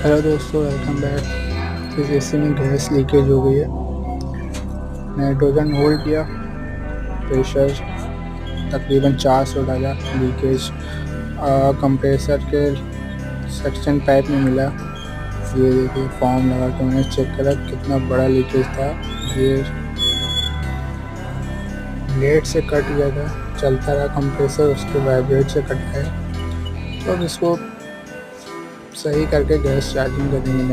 Hello दोस्तों, welcome back. इस AC में गैस लीकेज हो गई है। नाइट्रोजन होल्ड किया, प्रेशर तकरीबन 400 डाला। लीकेज कंप्रेसर के सक्शन पाइप में मिला। ये देखिए, फॉर्म लगा के मैंने चेक करा कितना बड़ा लीकेज था। ये ब्लेड से कट गया था, चलता रहा कंप्रेसर, उसके वाइब्रेट से कट गया। तो अब इसको सही करके गैस चार्जिंग करेंगे।